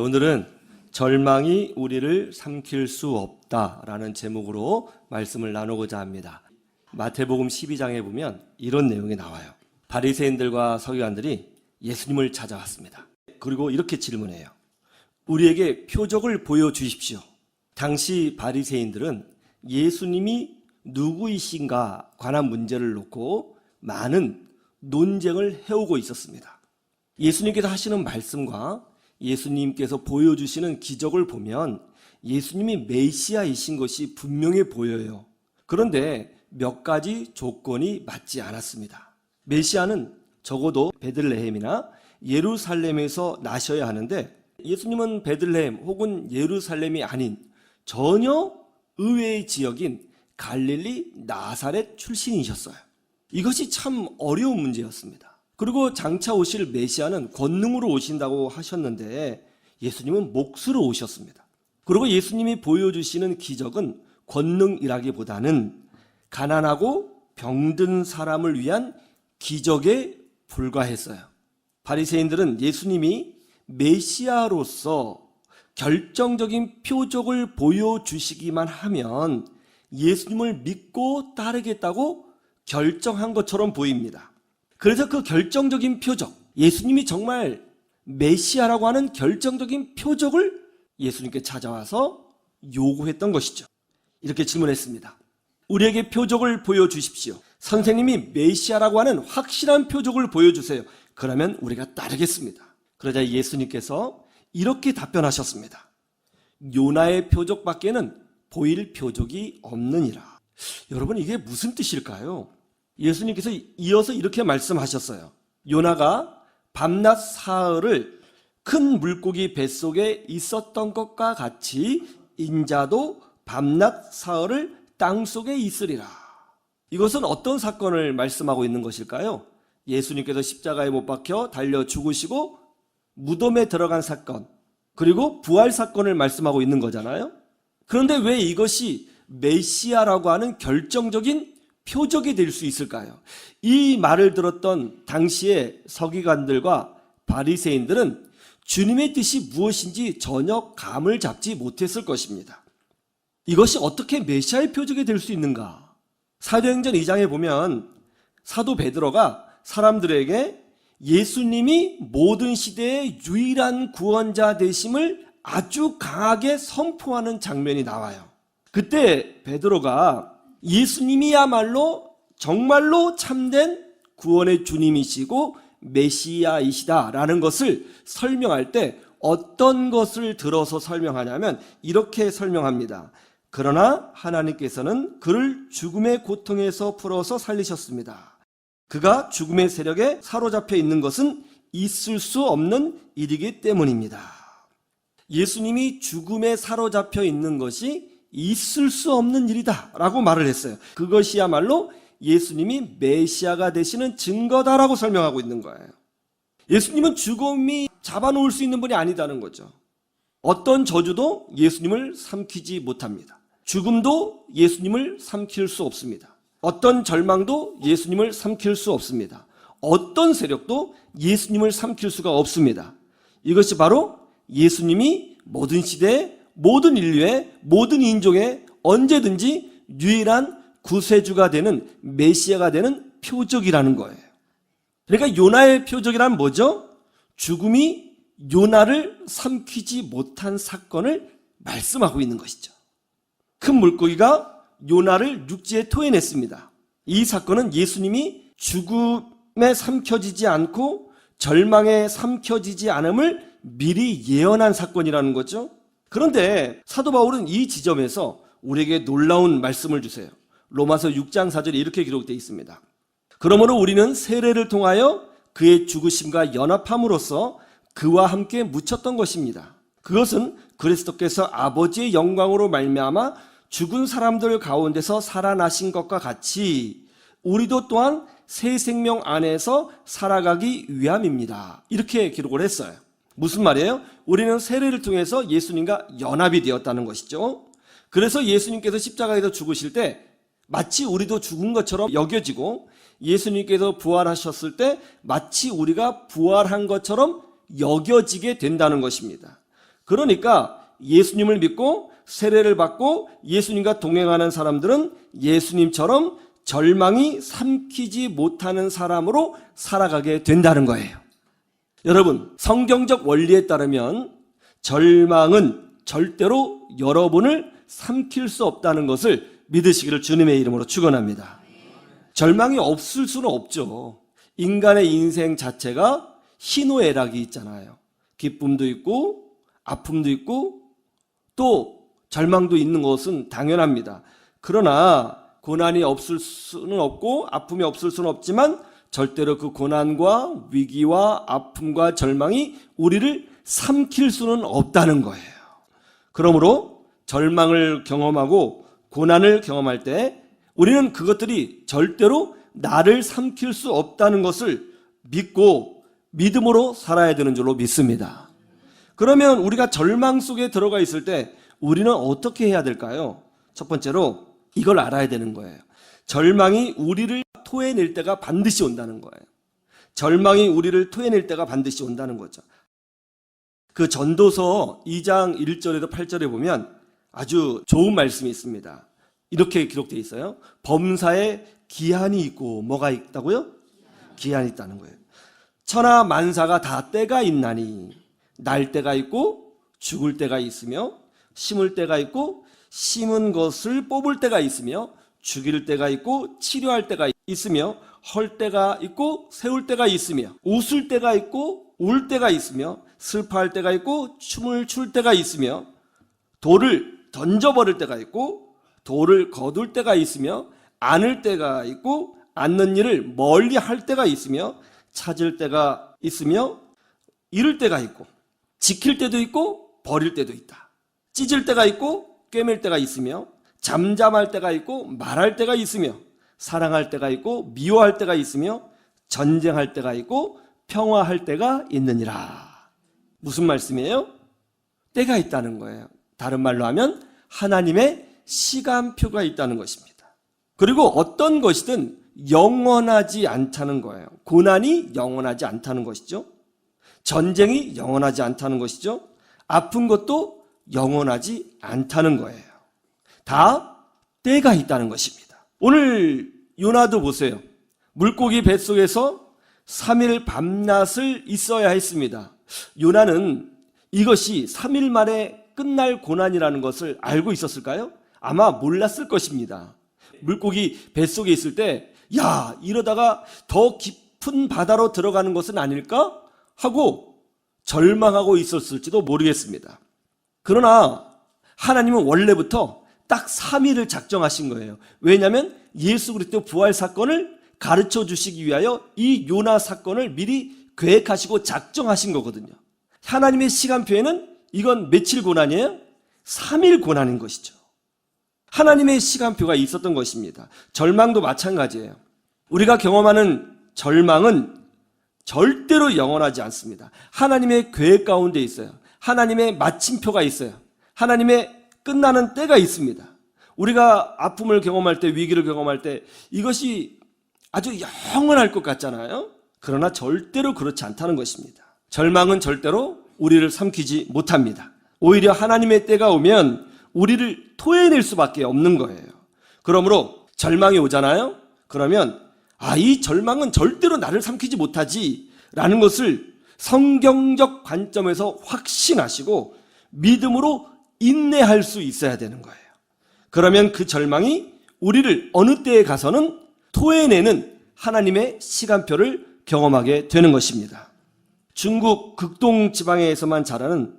오늘은 절망이 우리를 삼킬 수 없다라는 제목으로 말씀을 나누고자 합니다. 마태복음 12장에 보면 이런 내용이 나와요. 바리새인들과 서기관들이 예수님을 찾아왔습니다. 그리고 이렇게 질문해요. 우리에게 표적을 보여주십시오. 당시 바리새인들은 예수님이 누구이신가 관한 문제를 놓고 많은 논쟁을 해오고 있었습니다. 예수님께서 하시는 말씀과 예수님께서 보여주시는 기적을 보면 예수님이 메시아이신 것이 분명해 보여요. 그런데 몇 가지 조건이 맞지 않았습니다. 메시아는 적어도 베들레헴이나 예루살렘에서 나셔야 하는데 예수님은 베들레헴 혹은 예루살렘이 아닌 전혀 의외의 지역인 갈릴리 나사렛 출신이셨어요. 이것이 참 어려운 문제였습니다. 그리고 장차 오실 메시아는 권능으로 오신다고 하셨는데 예수님은 몫으로 오셨습니다. 그리고 예수님이 보여주시는 기적은 권능이라기보다는 가난하고 병든 사람을 위한 기적에 불과했어요. 바리새인들은 예수님이 메시아로서 결정적인 표적을 보여주시기만 하면 예수님을 믿고 따르겠다고 결정한 것처럼 보입니다. 그래서 그 결정적인 표적, 예수님이 정말 메시아라고 하는 결정적인 표적을 예수님께 찾아와서 요구했던 것이죠. 이렇게 질문했습니다. 우리에게 표적을 보여주십시오. 선생님이 메시아라고 하는 확실한 표적을 보여주세요. 그러면 우리가 따르겠습니다. 그러자 예수님께서 이렇게 답변하셨습니다. 요나의 표적밖에는 보일 표적이 없느니라. 여러분, 이게 무슨 뜻일까요? 예수님께서 이어서 이렇게 말씀하셨어요. 요나가 밤낮 사흘을 큰 물고기 뱃속에 있었던 것과 같이 인자도 밤낮 사흘을 땅속에 있으리라. 이것은 어떤 사건을 말씀하고 있는 것일까요? 예수님께서 십자가에 못 박혀 달려 죽으시고 무덤에 들어간 사건, 그리고 부활 사건을 말씀하고 있는 거잖아요. 그런데 왜 이것이 메시아라고 하는 결정적인 표적이 될 수 있을까요? 이 말을 들었던 당시의 서기관들과 바리새인들은 주님의 뜻이 무엇인지 전혀 감을 잡지 못했을 것입니다. 이것이 어떻게 메시아의 표적이 될 수 있는가? 사도행전 2장에 보면 사도 베드로가 사람들에게 예수님이 모든 시대의 유일한 구원자 되심을 아주 강하게 선포하는 장면이 나와요. 그때 베드로가 예수님이야말로 정말로 참된 구원의 주님이시고 메시아이시다라는 것을 설명할 때 어떤 것을 들어서 설명하냐면 이렇게 설명합니다. 그러나 하나님께서는 그를 죽음의 고통에서 풀어서 살리셨습니다. 그가 죽음의 세력에 사로잡혀 있는 것은 있을 수 없는 일이기 때문입니다. 예수님이 죽음에 사로잡혀 있는 것이 있을 수 없는 일이다 라고 말을 했어요. 그것이야말로 예수님이 메시아가 되시는 증거다라고 설명하고 있는 거예요. 예수님은 죽음이 잡아놓을 수 있는 분이 아니다는 거죠. 어떤 저주도 예수님을 삼키지 못합니다. 죽음도 예수님을 삼킬 수 없습니다. 어떤 절망도 예수님을 삼킬 수 없습니다. 어떤 세력도 예수님을 삼킬 수가 없습니다. 이것이 바로 예수님이 모든 시대에 모든 인류의 모든 인종에 언제든지 유일한 구세주가 되는 메시아가 되는 표적이라는 거예요. 그러니까 요나의 표적이란 뭐죠? 죽음이 요나를 삼키지 못한 사건을 말씀하고 있는 것이죠. 큰 물고기가 요나를 육지에 토해냈습니다. 이 사건은 예수님이 죽음에 삼켜지지 않고 절망에 삼켜지지 않음을 미리 예언한 사건이라는 거죠. 그런데 사도 바울은 이 지점에서 우리에게 놀라운 말씀을 주세요. 로마서 6장 4절에 이렇게 기록되어 있습니다. 그러므로 우리는 세례를 통하여 그의 죽으심과 연합함으로써 그와 함께 묻혔던 것입니다. 그것은 그리스도께서 아버지의 영광으로 말미암아 죽은 사람들 가운데서 살아나신 것과 같이 우리도 또한 새 생명 안에서 살아가기 위함입니다. 이렇게 기록을 했어요. 무슨 말이에요? 우리는 세례를 통해서 예수님과 연합이 되었다는 것이죠. 그래서 예수님께서 십자가에서 죽으실 때 마치 우리도 죽은 것처럼 여겨지고 예수님께서 부활하셨을 때 마치 우리가 부활한 것처럼 여겨지게 된다는 것입니다. 그러니까 예수님을 믿고 세례를 받고 예수님과 동행하는 사람들은 예수님처럼 절망이 삼키지 못하는 사람으로 살아가게 된다는 거예요. 여러분, 성경적 원리에 따르면 절망은 절대로 여러분을 삼킬 수 없다는 것을 믿으시기를 주님의 이름으로 축원합니다. 절망이 없을 수는 없죠. 인간의 인생 자체가 희노애락이 있잖아요. 기쁨도 있고 아픔도 있고 또 절망도 있는 것은 당연합니다. 그러나 고난이 없을 수는 없고 아픔이 없을 수는 없지만 절대로 그 고난과 위기와 아픔과 절망이 우리를 삼킬 수는 없다는 거예요. 그러므로 절망을 경험하고 고난을 경험할 때 우리는 그것들이 절대로 나를 삼킬 수 없다는 것을 믿고 믿음으로 살아야 되는 줄로 믿습니다. 그러면 우리가 절망 속에 들어가 있을 때 우리는 어떻게 해야 될까요? 첫 번째로 이걸 알아야 되는 거예요. 절망이 우리를 토해낼 때가 반드시 온다는 거예요. 절망이 우리를 토해낼 때가 반드시 온다는 거죠. 그 전도서 2장 1절에도 8절에 보면 아주 좋은 말씀이 있습니다. 이렇게 기록되어 있어요. 범사에 기한이 있고 뭐가 있다고요? 기한이 있다는 거예요. 천하 만사가 다 때가 있나니 날 때가 있고 죽을 때가 있으며 심을 때가 있고 심은 것을 뽑을 때가 있으며 죽일 때가 있고 치료할 때가 있으며 헐 때가 있고 세울 때가 있으며 웃을 때가 있고 울 때가 있으며 슬퍼할 때가 있고 춤을 출 때가 있으며 돌을 던져버릴 때가 있고 돌을 거둘 때가 있으며 안을 때가 있고 않는 일을 멀리 할 때가 있으며 찾을 때가 있으며 잃을 때가 있고 지킬 때도 있고 버릴 때도 있다. 찢을 때가 있고 꿰맬 때가 있으며 잠잠할 때가 있고 말할 때가 있으며 사랑할 때가 있고 미워할 때가 있으며 전쟁할 때가 있고 평화할 때가 있느니라. 무슨 말씀이에요? 때가 있다는 거예요. 다른 말로 하면 하나님의 시간표가 있다는 것입니다. 그리고 어떤 것이든 영원하지 않다는 거예요. 고난이 영원하지 않다는 것이죠. 전쟁이 영원하지 않다는 것이죠. 아픈 것도 영원하지 않다는 거예요. 다 때가 있다는 것입니다. 오늘 요나도 보세요. 물고기 뱃속에서 3일 밤낮을 있어야 했습니다. 요나는 이것이 3일 만에 끝날 고난이라는 것을 알고 있었을까요? 아마 몰랐을 것입니다. 물고기 뱃속에 있을 때 야, 이러다가 더 깊은 바다로 들어가는 것은 아닐까? 하고 절망하고 있었을지도 모르겠습니다. 그러나 하나님은 원래부터 딱 3일을 작정하신 거예요. 왜냐하면 예수 그리스도 부활 사건을 가르쳐 주시기 위하여 이 요나 사건을 미리 계획하시고 작정하신 거거든요. 하나님의 시간표에는 이건 며칠 고난이에요? 3일 고난인 것이죠. 하나님의 시간표가 있었던 것입니다. 절망도 마찬가지예요. 우리가 경험하는 절망은 절대로 영원하지 않습니다. 하나님의 계획 가운데 있어요. 하나님의 마침표가 있어요. 하나님의 끝나는 때가 있습니다. 우리가 아픔을 경험할 때, 위기를 경험할 때 이것이 아주 영원할 것 같잖아요. 그러나 절대로 그렇지 않다는 것입니다. 절망은 절대로 우리를 삼키지 못합니다. 오히려 하나님의 때가 오면 우리를 토해낼 수밖에 없는 거예요. 그러므로 절망이 오잖아요. 그러면 이 절망은 절대로 나를 삼키지 못하지 라는 것을 성경적 관점에서 확신하시고 믿음으로 인내할 수 있어야 되는 거예요. 그러면 그 절망이 우리를 어느 때에 가서는 토해내는 하나님의 시간표를 경험하게 되는 것입니다. 중국 극동 지방에서만 자라는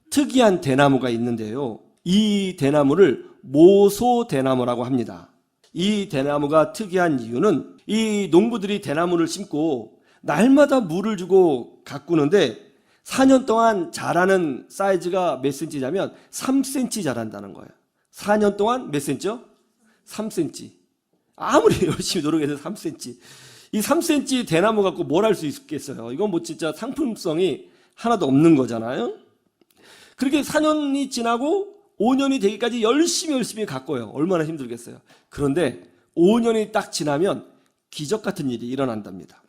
특이한 대나무가 있는데요. 이 대나무를 모소대나무라고 합니다. 이 대나무가 특이한 이유는 이 농부들이 대나무를 심고 날마다 물을 주고 가꾸는데 4년 동안 자라는 사이즈가 몇 cm냐면 3cm 자란다는 거예요. 4년 동안 몇 cm죠? 3cm. 아무리 열심히 노력해도 3cm. 이 3cm 대나무 갖고 뭘 할 수 있겠어요? 이건 뭐 진짜 상품성이 하나도 없는 거잖아요. 그렇게 4년이 지나고 5년이 되기까지 열심히 가꿔요. 얼마나 힘들겠어요. 그런데 5년이 딱 지나면 기적 같은 일이 일어난답니다.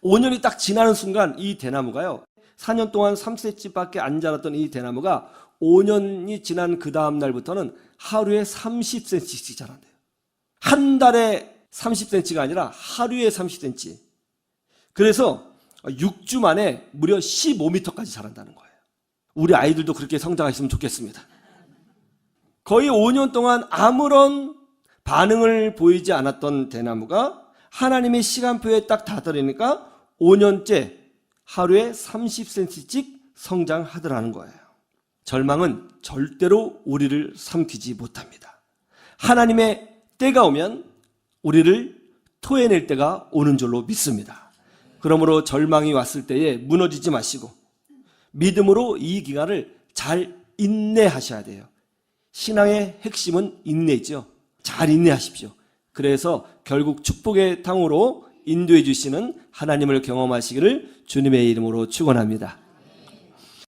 5년이 딱 지나는 순간 이 대나무가요, 4년 동안 3cm밖에 안 자랐던 이 대나무가 5년이 지난 그 다음 날부터는 하루에 30cm씩 자란대요. 한 달에 30cm가 아니라 하루에 30cm. 그래서 6주 만에 무려 15m까지 자란다는 거예요. 우리 아이들도 그렇게 성장했으면 좋겠습니다. 거의 5년 동안 아무런 반응을 보이지 않았던 대나무가 하나님의 시간표에 딱 다다르니까 5년째 하루에 30cm씩 성장하더라는 거예요. 절망은 절대로 우리를 삼키지 못합니다. 하나님의 때가 오면 우리를 토해낼 때가 오는 줄로 믿습니다. 그러므로 절망이 왔을 때에 무너지지 마시고 믿음으로 이 기간을 잘 인내하셔야 돼요. 신앙의 핵심은 인내죠. 잘 인내하십시오. 그래서 결국 축복의 탕으로 인도해 주시는 하나님을 경험하시기를 주님의 이름으로 축원합니다.